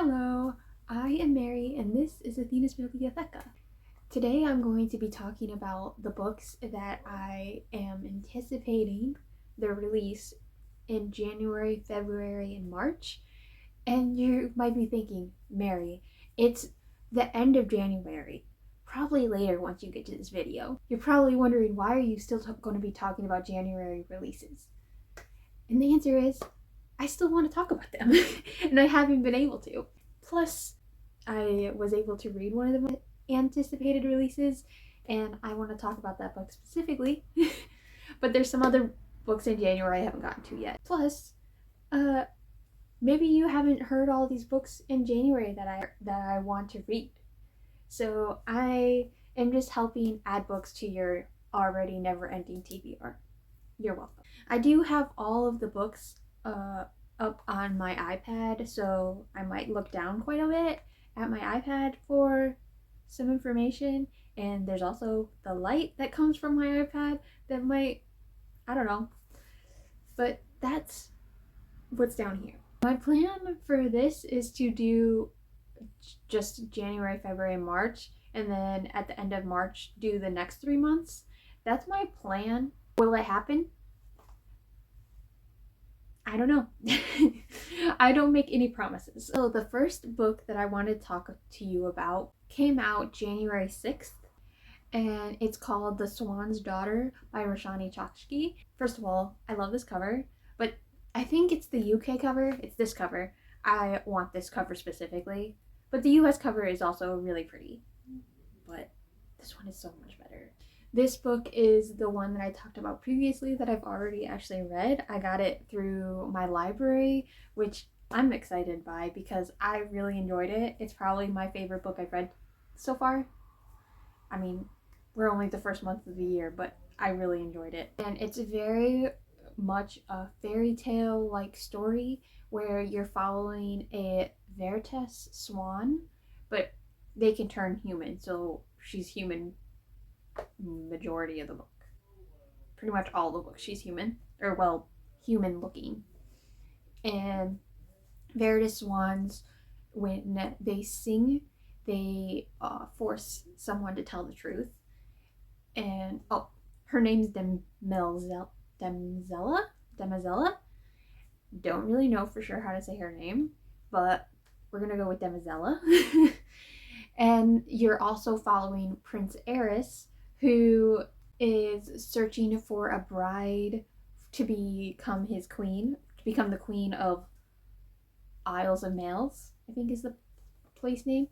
Hello, I am Mary and this is Athena's Bibliotheca. Today I'm going to be talking about the books that I am anticipating their release in January, February, and March. And you might be thinking, Mary, it's the end of January. Probably later once you get to this video. You're probably wondering, why are you still going to be talking about January releases? And the answer is, I still want to talk about them and I haven't been able to. Plus, I was able to read one of the anticipated releases and I want to talk about that book specifically. But there's some other books in January I haven't gotten to yet. Plus, maybe you haven't heard all these books in January that I want to read. So I am just helping add books to your already never-ending TBR. You're welcome. I do have all of the books up on my iPad, so I might look down quite a bit at my iPad for some information, and there's also the light that comes from my iPad that might, I don't know, but that's what's down here. My plan for this is to do just January, February, and March, and then at the end of March do the next 3 months. That's my plan. Will it happen? I don't know. I don't make any promises. So the first book that I want to talk to you about came out January 6th, and it's called The Swan's Daughter by Roshani Chokshi. First of all, I love this cover, but I think it's the UK cover. It's this cover. I want this cover specifically, but the US cover is also really pretty, but this one is so much better. This book is the one that I talked about previously that I've already actually read. I got it through my library, which I'm excited by because I really enjoyed it. It's probably my favorite book I've read so far. I mean, we're only the first month of the year, but I really enjoyed it. And it's very much a fairy tale like story where you're following a Veritas swan, but they can turn human, so she's human majority of the book. Pretty much all the book she's human, or well, human looking. And Veritas swans, when they sing, they force someone to tell the truth. And her name's Demazella. Don't really know for sure how to say her name, but we're gonna go with Demazella. And you're also following Prince Eris, who is searching for a bride to become his queen, to become the queen of Isles of Males, I think is the place name.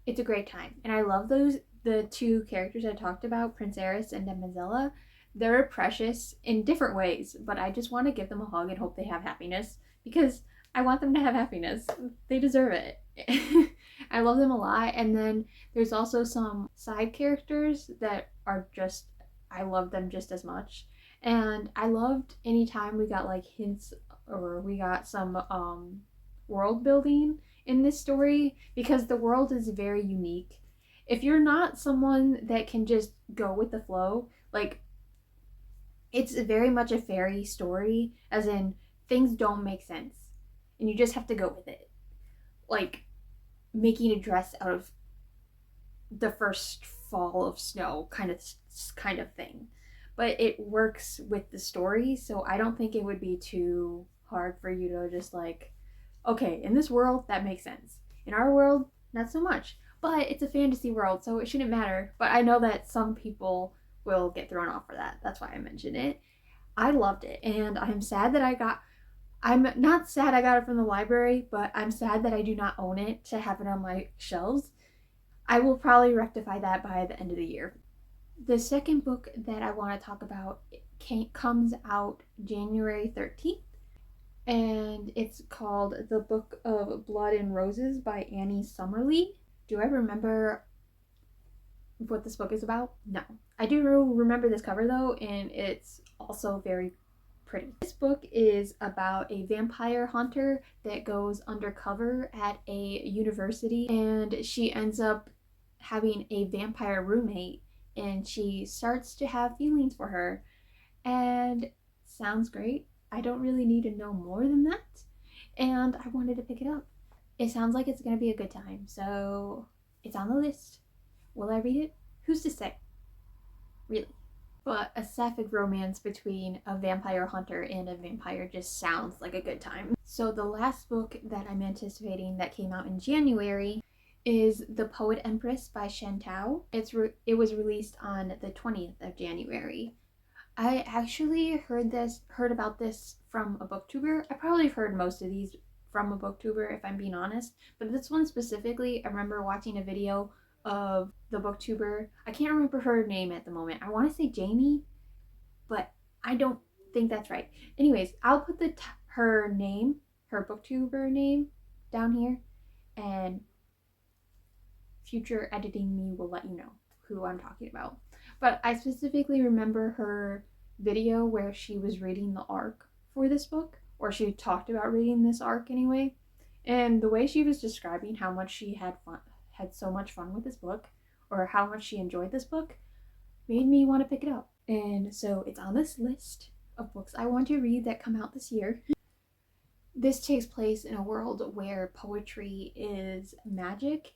It's a great time, and I love the two characters I talked about, Prince Eris and Demazella. They're precious in different ways, but I just want to give them a hug and hope they have happiness because I want them to have happiness. They deserve it. I love them a lot. And then there's also some side characters that are just, I love them just as much. And I loved anytime we got like hints or we got some world building in this story because the world is very unique. If you're not someone that can just go with the flow, like, it's very much a fairy story, as in things don't make sense and you just have to go with it. Like making a dress out of the first fall of snow kind of thing. But it works with the story, so I don't think it would be too hard for you to just like, okay, in this world that makes sense. In our world, not so much. But it's a fantasy world, so it shouldn't matter. But I know that some people will get thrown off for that. That's why I mentioned it. I loved it, and I'm not sad I got it from the library, but I'm sad that I do not own it to have it on my shelves. I will probably rectify that by the end of the year. The second book that I want to talk about comes out January 13th, and it's called The Book of Blood and Roses by Annie Summerlee. Do I remember what this book is about? No. I do remember this cover though, and it's also very pretty. This book is about a vampire hunter that goes undercover at a university, and she ends up having a vampire roommate, and she starts to have feelings for her. And sounds great. I don't really need to know more than that, and I wanted to pick it up. it sounds like it's gonna be a good time, so it's on the list. Will I read it? Who's to say? Really. But a sapphic romance between a vampire hunter and a vampire just sounds like a good time. So the last book that I'm anticipating that came out in January is The Poet Empress by Shen Tao. It was released on the 20th of January. I actually heard about this from a booktuber. I probably heard most of these from a booktuber if I'm being honest, but this one specifically, I remember watching a video of the booktuber. I can't remember her name at the moment. I want to say Jamie, but I don't think that's right. Anyways, I'll put her name, her booktuber name down here, and future editing me will let you know who I'm talking about. But I specifically remember her video where she was reading the arc for this book, or she talked about reading this arc anyway. And the way she was describing how much she had so much fun with this book, or how much she enjoyed this book, made me want to pick it up. And so it's on this list of books I want to read that come out this year. This takes place in a world where poetry is magic,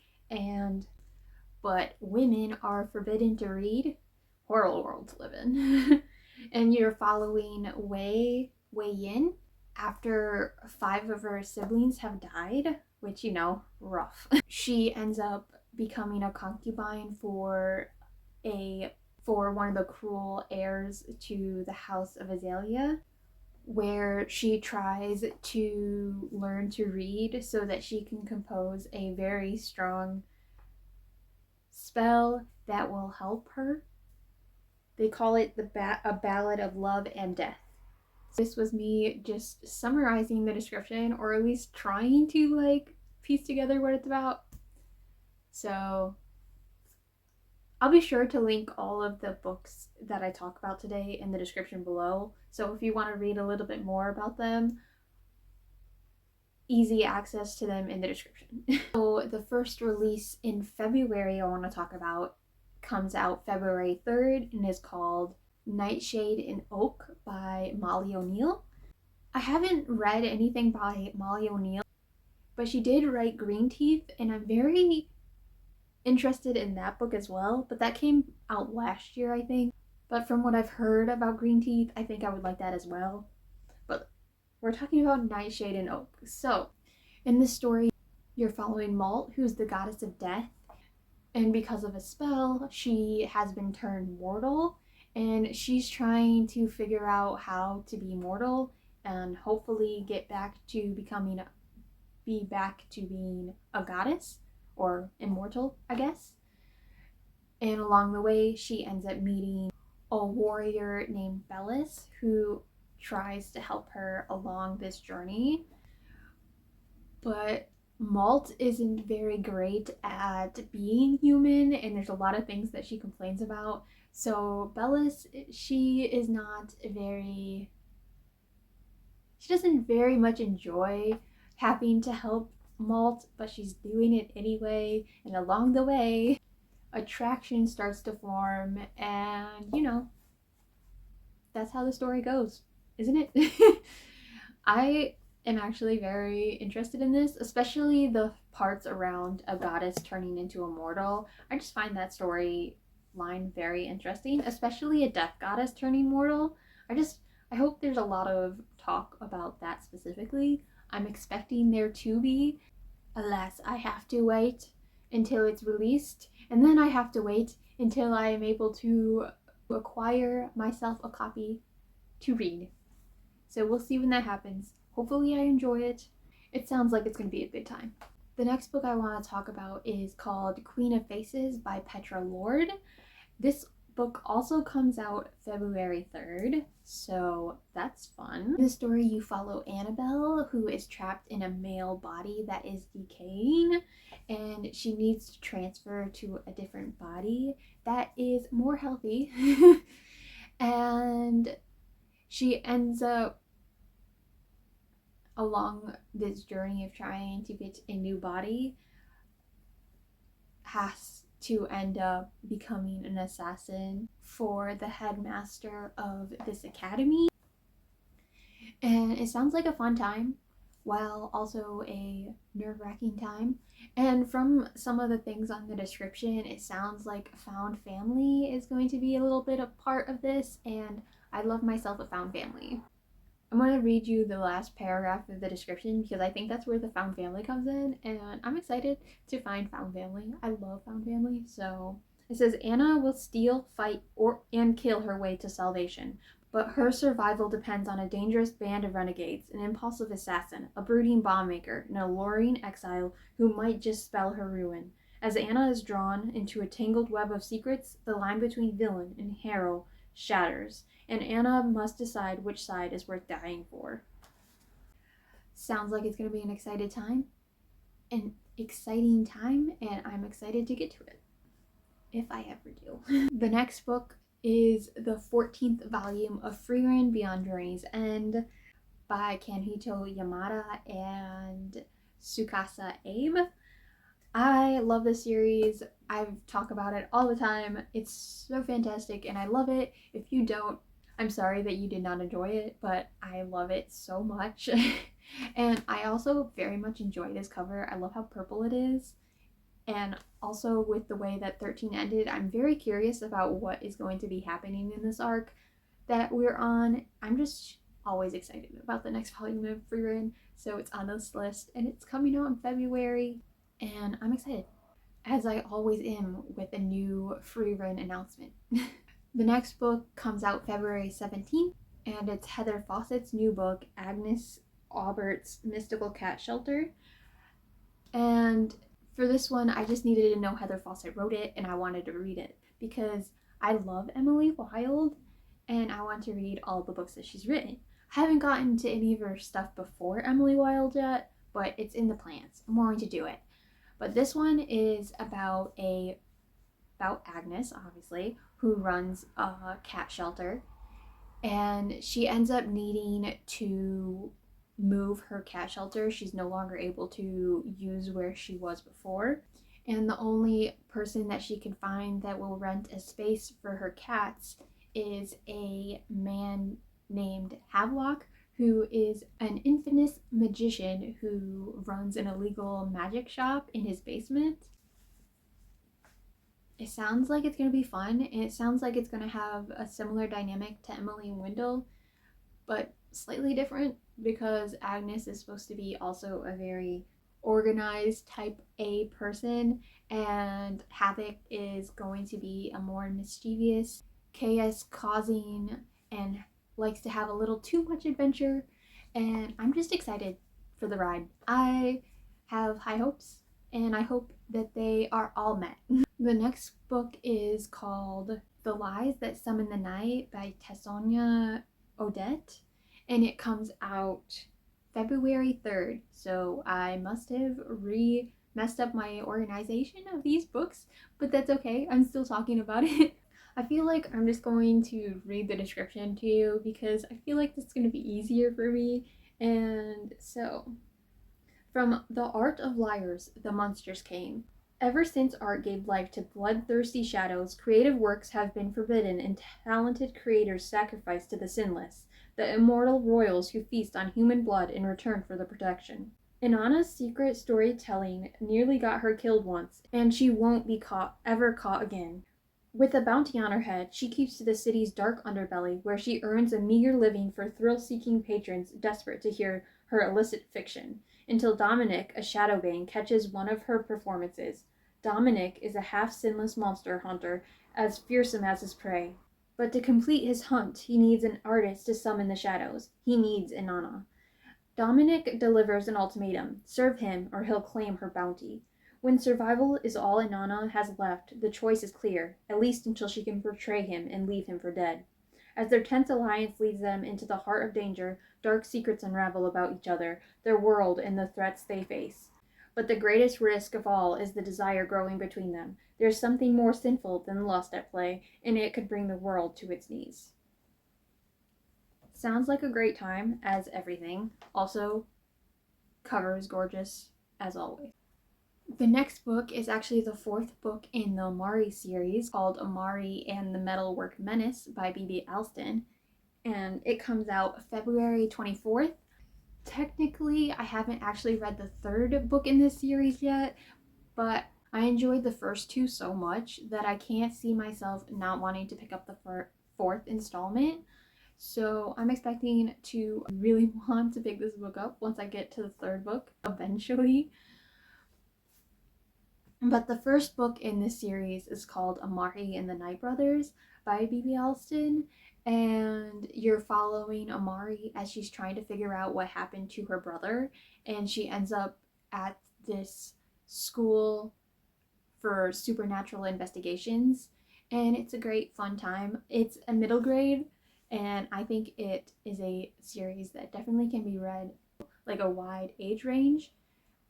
but women are forbidden to read. Horrible world to live in. And you're following Wei Yin after 5 of her siblings have died, which, rough. She ends up becoming a concubine for one of the cruel heirs to the House of Azalea, where she tries to learn to read so that she can compose a very strong spell that will help her. They call it a ballad of love and death. This was me just summarizing the description, or at least trying to piece together what it's about. So I'll be sure to link all of the books that I talk about today in the description below. So if you want to read a little bit more about them, easy access to them in the description. So the first release in February I want to talk about comes out February 3rd and is called Nightshade in Oak by Molly O'Neill. I haven't read anything by Molly O'Neill, but she did write Green Teeth, and I'm very interested in that book as well, but that came out last year, I think. But from what I've heard about Green Teeth, I think I would like that as well. But we're talking about Nightshade in Oak. So, in this story, you're following Malt, who's the goddess of death, and because of a spell, she has been turned mortal, and she's trying to figure out how to be mortal and hopefully be back to being a goddess, or immortal, I guess. And along the way, she ends up meeting a warrior named Bellis, who tries to help her along this journey. But Malt isn't very great at being human, and there's a lot of things that she complains about. So Bellis, she doesn't very much enjoy having to help Malt, but she's doing it anyway. And along the way, attraction starts to form, and that's how the story goes, isn't it? I am actually very interested in this, especially the parts around a goddess turning into a mortal. I just find that storyline very interesting, especially a death goddess turning mortal. I hope there's a lot of talk about that specifically. I'm expecting there to be. Alas, I have to wait until it's released, and then I have to wait until I am able to acquire myself a copy to read. So we'll see when that happens. Hopefully I enjoy it. It sounds like it's going to be a good time. The next book I want to talk about is called Queen of Faces by Petra Lord. This book also comes out February 3rd, so that's fun. In the story, you follow Annabelle, who is trapped in a male body that is decaying, and she needs to transfer to a different body that is more healthy. And she ends up, along this journey of trying to get a new body, has to end up becoming an assassin for the headmaster of this academy. And it sounds like a fun time. while also a nerve-wracking time. And from some of the things on the description, it sounds like found family is going to be a little bit a part of this, and I love myself a found family. I'm going to read you the last paragraph of the description because I think that's where the found family comes in, and I'm excited to find found family. I love found family. So it says Anna will steal, fight, and kill her way to salvation, but her survival depends on a dangerous band of renegades, an impulsive assassin, a brooding bomb maker, an alluring exile who might just spell her ruin. As Anna is drawn into a tangled web of secrets, the line between villain and hero shatters, and Anna must decide which side is worth dying for. Sounds like it's going to be an exciting time, and I'm excited to get to it, if I ever do. The next book is the 14th volume of Frieren Beyond Journey's End by Kanhito Yamada and Tsukasa Abe. I love this series. I talk about it all the time. It's so fantastic and I love it. If you don't, I'm sorry that you did not enjoy it, but I love it so much. And I also very much enjoy this cover. I love how purple it is. And also with the way that 13 ended, I'm very curious about what is going to be happening in this arc that we're on. I'm just always excited about the next volume of Frieren, so it's on this list and it's coming out in February, and I'm excited, as I always am with a new Frieren announcement. The next book comes out February 17th, and it's Heather Fawcett's new book, Agnes Aubert's Mystical Cat Shelter. And for this one, I just needed to know Heather Fawcett wrote it, and I wanted to read it because I love Emily Wilde, and I want to read all the books that she's written. I haven't gotten to any of her stuff before Emily Wilde yet, but it's in the plans. I'm going to do it. But this one is about Agnes, obviously, who runs a cat shelter, and she ends up needing to move her cat shelter. She's no longer able to use where she was before, and the only person that she can find that will rent a space for her cats is a man named Havelock, who is an infamous magician who runs an illegal magic shop in his basement. It sounds like it's going to be fun, and it sounds like it's going to have a similar dynamic to Emily and Wendell, but slightly different because Agnes is supposed to be also a very organized type A person, and Havoc is going to be a more mischievous, chaos causing, and likes to have a little too much adventure, and I'm just excited for the ride. I have high hopes, and I hope that they are all met. The next book is called The Lies That Summon the Night by Tessonja Odette, and it comes out February 3rd, so I must have messed up my organization of these books, but that's okay, I'm still talking about it. I feel like I'm just going to read the description to you because I feel like this is going to be easier for me. And so, from the art of liars, the monsters came. Ever since art gave life to bloodthirsty shadows, creative works have been forbidden and talented creators sacrificed to the sinless, the immortal royals who feast on human blood in return for the protection. Inanna's secret storytelling nearly got her killed once, and she won't be ever caught again. With a bounty on her head, she keeps to the city's dark underbelly, where she earns a meager living for thrill-seeking patrons desperate to hear her illicit fiction, until Dominic, a Shadowbane, catches one of her performances. Dominic is a half-sinless monster hunter, as fearsome as his prey. But to complete his hunt, he needs an artist to summon the shadows. He needs Inanna. Dominic delivers an ultimatum: serve him, or he'll claim her bounty. When survival is all Inanna has left, the choice is clear, at least until she can betray him and leave him for dead. As their tense alliance leads them into the heart of danger, dark secrets unravel about each other, their world, and the threats they face. But the greatest risk of all is the desire growing between them. There's something more sinful than lust at play, and it could bring the world to its knees. Sounds like a great time, as everything. Also, cover is gorgeous, as always. The next book is actually the fourth book in the Amari series, called Amari and the Metalwork Menace by B.B. Alston, and it comes out February 24th. Technically, I haven't actually read the third book in this series yet, but I enjoyed the first two so much that I can't see myself not wanting to pick up the fourth installment. So I'm expecting to really want to pick this book up once I get to the third book eventually. But the first book in this series is called Amari and the Night Brothers by B.B. Alston. And you're following Amari as she's trying to figure out what happened to her brother. And she ends up at this school for supernatural investigations. And it's a great fun time. It's a middle grade, and I think it is a series that definitely can be read like a wide age range,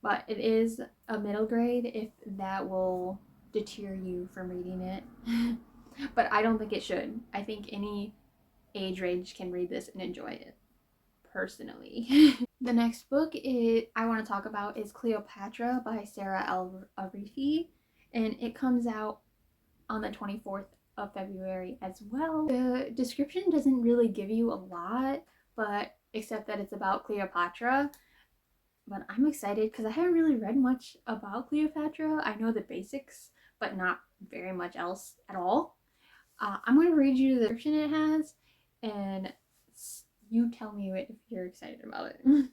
but it is a middle grade if that will deter you from reading it. But I don't think it should. I think any age range can read this and enjoy it, personally. The next book I want to talk about is Cleopatra by Sarah L. Arifi, and it comes out on the 24th of February as well. The description doesn't really give you a lot, but except that it's about Cleopatra. But I'm excited because I haven't really read much about Cleopatra. I know the basics, but not very much else at all. I'm going to read you the description it has, and you tell me if you're excited about it.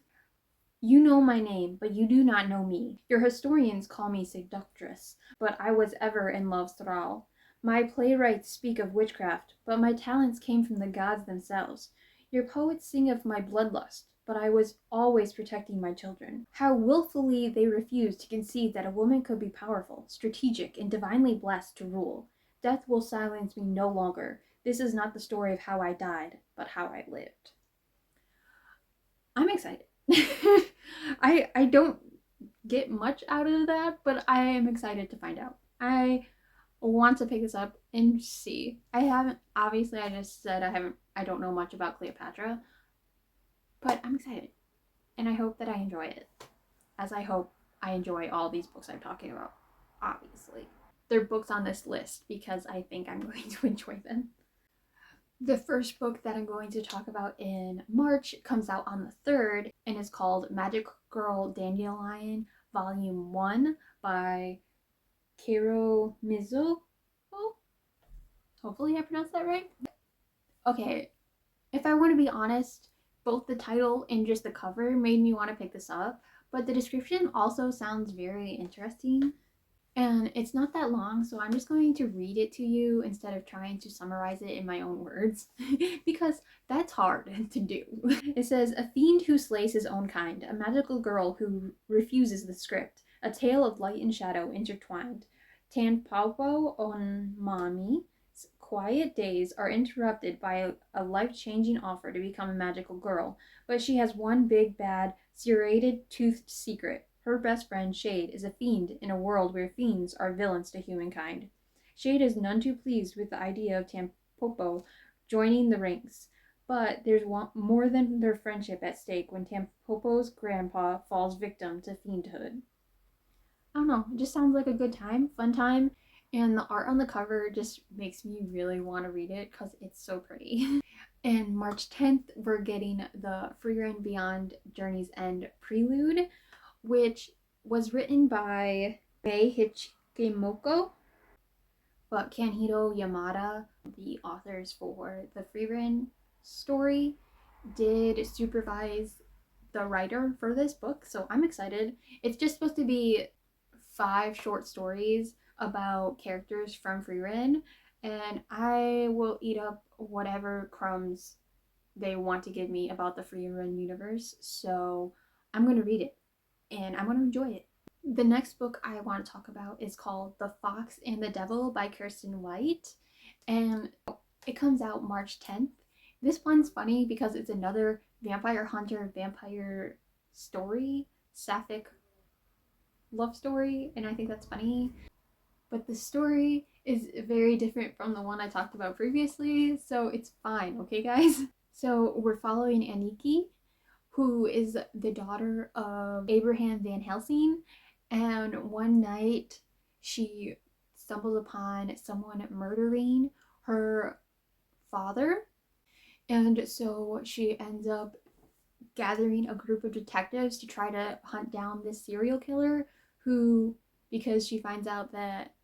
You know my name, but you do not know me. Your historians call me seductress, but I was ever in love's thrall. My playwrights speak of witchcraft, but my talents came from the gods themselves. Your poets sing of my bloodlust, but I was always protecting my children. How willfully they refused to concede that a woman could be powerful, strategic, and divinely blessed to rule. Death will silence me no longer. This is not the story of how I died, but how I lived. I'm excited. I don't get much out of that, but I am excited to find out. I want to pick this up and see. I just said I don't know much about Cleopatra, but I'm excited. And I hope that I enjoy it. As I hope I enjoy all these books I'm talking about, obviously. They're books on this list because I think I'm going to enjoy them. The first book that I'm going to talk about in March comes out on the 3rd and is called Magic Girl Dandelion Volume 1 by Kero Mizo. Hopefully I pronounced that right. Okay, if I want to be honest, both the title and just the cover made me want to pick this up, but the description also sounds very interesting. And it's not that long, so I'm just going to read it to you instead of trying to summarize it in my own words, because that's hard to do. It says, a fiend who slays his own kind, a magical girl who refuses the script, a tale of light and shadow intertwined. Tanpopo Onmami's quiet days are interrupted by a life-changing offer to become a magical girl, but she has one big, bad, serrated-toothed secret. Her best friend, Shade, is a fiend in a world where fiends are villains to humankind. Shade is none too pleased with the idea of Tampopo joining the ranks, but there's more than their friendship at stake when Tampopo's grandpa falls victim to fiendhood. I don't know, it just sounds like a good time, fun time, and the art on the cover just makes me really want to read it because it's so pretty. And March 10th, we're getting the Frieren Beyond Journey's End Prelude, which was written by Mei Hichikimoko, but Kanhiro Yamada, the authors for the Frieren story, did supervise the writer for this book, so I'm excited. It's just supposed to be 5 short stories about characters from Frieren, and I will eat up whatever crumbs they want to give me about the Frieren universe, so I'm going to read it and I'm going to enjoy it. The next book I want to talk about is called The Fox and the Devil by Kirsten White, and it comes out March 10th. This one's funny because it's another vampire hunter vampire story, sapphic love story, and I think that's funny. But the story is very different from the one I talked about previously, so it's fine, okay, guys? So we're following Aniki, who is the daughter of Abraham Van Helsing, and one night she stumbles upon someone murdering her father, and so she ends up gathering a group of detectives to try to hunt down this serial killer who, because she finds out that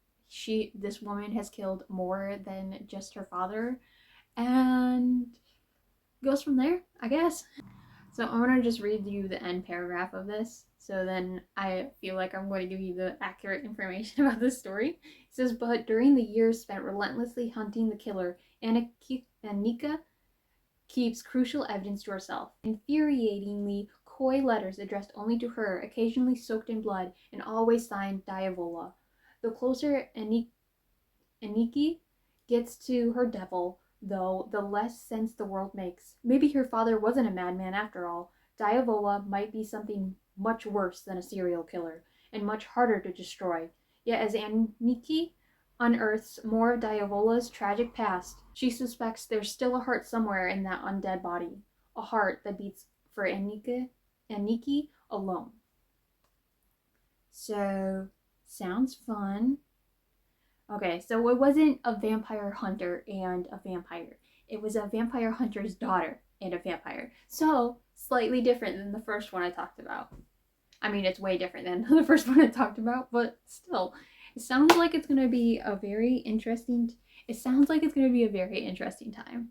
this woman has killed more than just her father, and goes from there, I guess. So I'm gonna just read you the end paragraph of this, so then I feel like I'm going to give you the accurate information about this story. It says, but during the years spent relentlessly hunting the killer, Annika keeps crucial evidence to herself. Infuriatingly coy letters addressed only to her, occasionally soaked in blood, and always signed Diavola. The closer Aniki gets to her devil, though, the less sense the world makes. Maybe her father wasn't a madman after all. Diavola might be something much worse than a serial killer, and much harder to destroy. Yet as Aniki unearths more of Diavola's tragic past, she suspects there's still a heart somewhere in that undead body. A heart that beats for Aniki alone. So, sounds fun. Okay, so it wasn't a vampire hunter and a vampire. It was a vampire hunter's daughter and a vampire. So, slightly different than the first one I talked about. I mean, it's way different than the first one I talked about, but still, it sounds like it's going to be a very interesting time.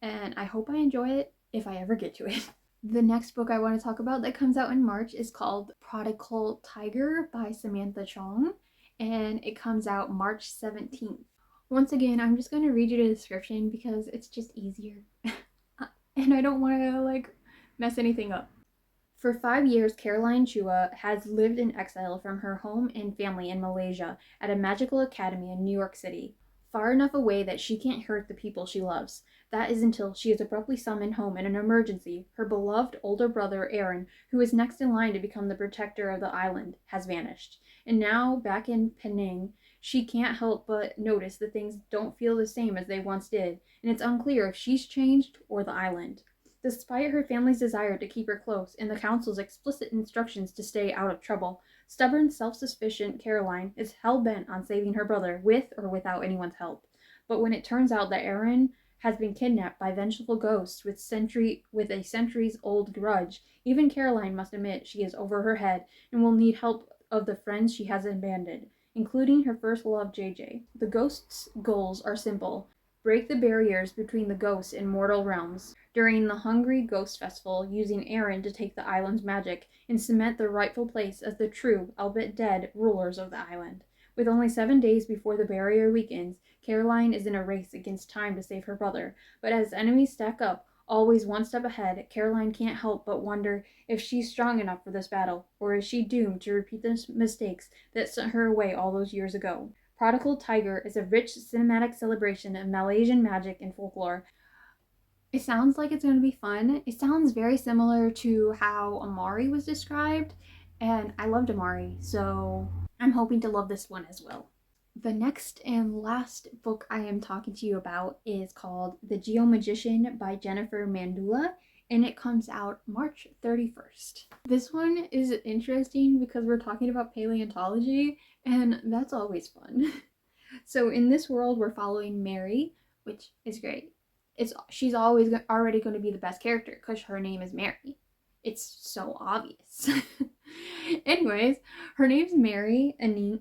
And I hope I enjoy it if I ever get to it. The next book I want to talk about that comes out in March is called Prodigal Tiger by Samantha Chong, and it comes out March 17th. Once again, I'm just going to read you the description because it's just easier. And I don't want to mess anything up. For 5 years, Caroline Chua has lived in exile from her home and family in Malaysia at a magical academy in New York City, far enough away that she can't hurt the people she loves. That is until she is abruptly summoned home in an emergency. Her beloved older brother, Aaron, who is next in line to become the protector of the island, has vanished. And now, back in Penang, she can't help but notice that things don't feel the same as they once did, and it's unclear if she's changed or the island. Despite her family's desire to keep her close and the council's explicit instructions to stay out of trouble, stubborn, self-sufficient Caroline is hell-bent on saving her brother with or without anyone's help. But when it turns out that Aaron has been kidnapped by vengeful ghosts with a centuries-old grudge, even Caroline must admit she is over her head and will need help of the friends she has abandoned, including her first love, JJ. The ghosts' goals are simple: break the barriers between the ghosts and mortal realms during the Hungry Ghost Festival, using Aaron to take the island's magic and cement their rightful place as the true, albeit dead, rulers of the island. With only 7 days before the barrier weakens, Caroline is in a race against time to save her brother, but as enemies stack up, always one step ahead, Caroline can't help but wonder if she's strong enough for this battle, or is she doomed to repeat the mistakes that sent her away all those years ago. Prodigal Tiger is a rich cinematic celebration of Malaysian magic and folklore. It sounds like it's going to be fun. It sounds very similar to how Amari was described, and I loved Amari, so I'm hoping to love this one as well. The next and last book I am talking to you about is called The Geomagician by Jennifer Mandula, and it comes out March 31st. This one is interesting because we're talking about paleontology, and that's always fun. So in this world, we're following Mary, which is great. She's always already going to be the best character because her name is Mary. It's so obvious. Anyways, her name's Mary Anning,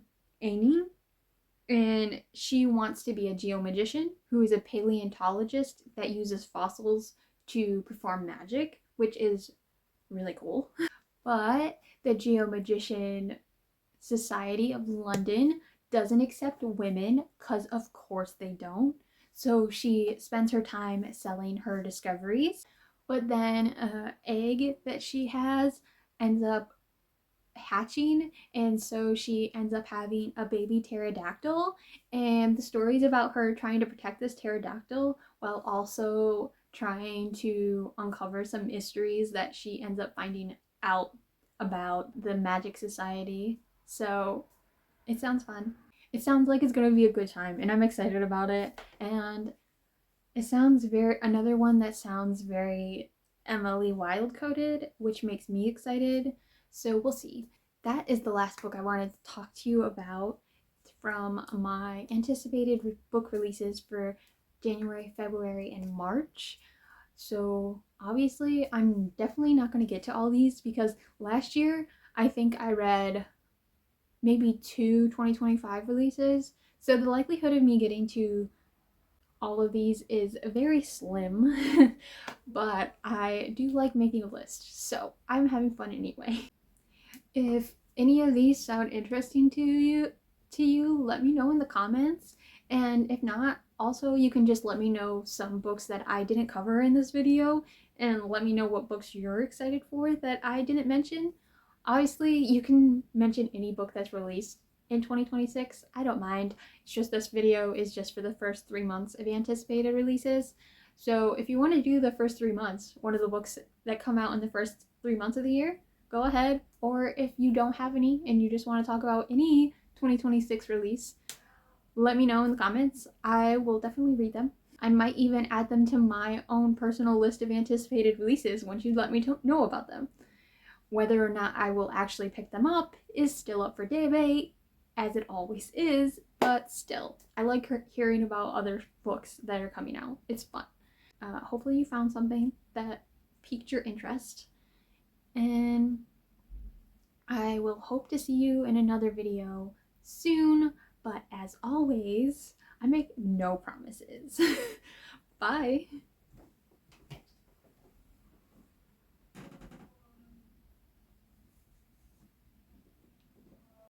and she wants to be a geomagician who is a paleontologist that uses fossils to perform magic, which is really cool. But the Geomagician Society of London doesn't accept women because of course they don't. So she spends her time selling her discoveries, but then an egg that she has ends up hatching, and so she ends up having a baby pterodactyl, and the story is about her trying to protect this pterodactyl while also trying to uncover some mysteries that she ends up finding out about the Magic Society. So it sounds fun. It sounds like it's going to be a good time, and I'm excited about it. And it sounds another one that sounds very Emily Wilde coded, which makes me excited. So we'll see. That is the last book I wanted to talk to you about from my anticipated book releases for January, February, and March. So Obviously, I'm definitely not going to get to all these because last year I think I read maybe two 2025 releases. So the likelihood of me getting to all of these is very slim, but I do like making a list, so I'm having fun anyway. If any of these sound interesting to you, let me know in the comments. And if not, also you can just let me know some books that I didn't cover in this video and let me know what books you're excited for that I didn't mention. Obviously, you can mention any book that's released in 2026. I don't mind. It's just this video is just for the first 3 months of anticipated releases. So if you want to do the first 3 months, one of the books that come out in the first 3 months of the year, go ahead. Or if you don't have any and you just want to talk about any 2026 release, let me know in the comments. I will definitely read them. I might even add them to my own personal list of anticipated releases once you let me know about them. Whether or not I will actually pick them up is still up for debate, as it always is, but still, I like hearing about other books that are coming out. It's fun. Hopefully you found something that piqued your interest, and I will hope to see you in another video soon, but as always, I make no promises. Bye!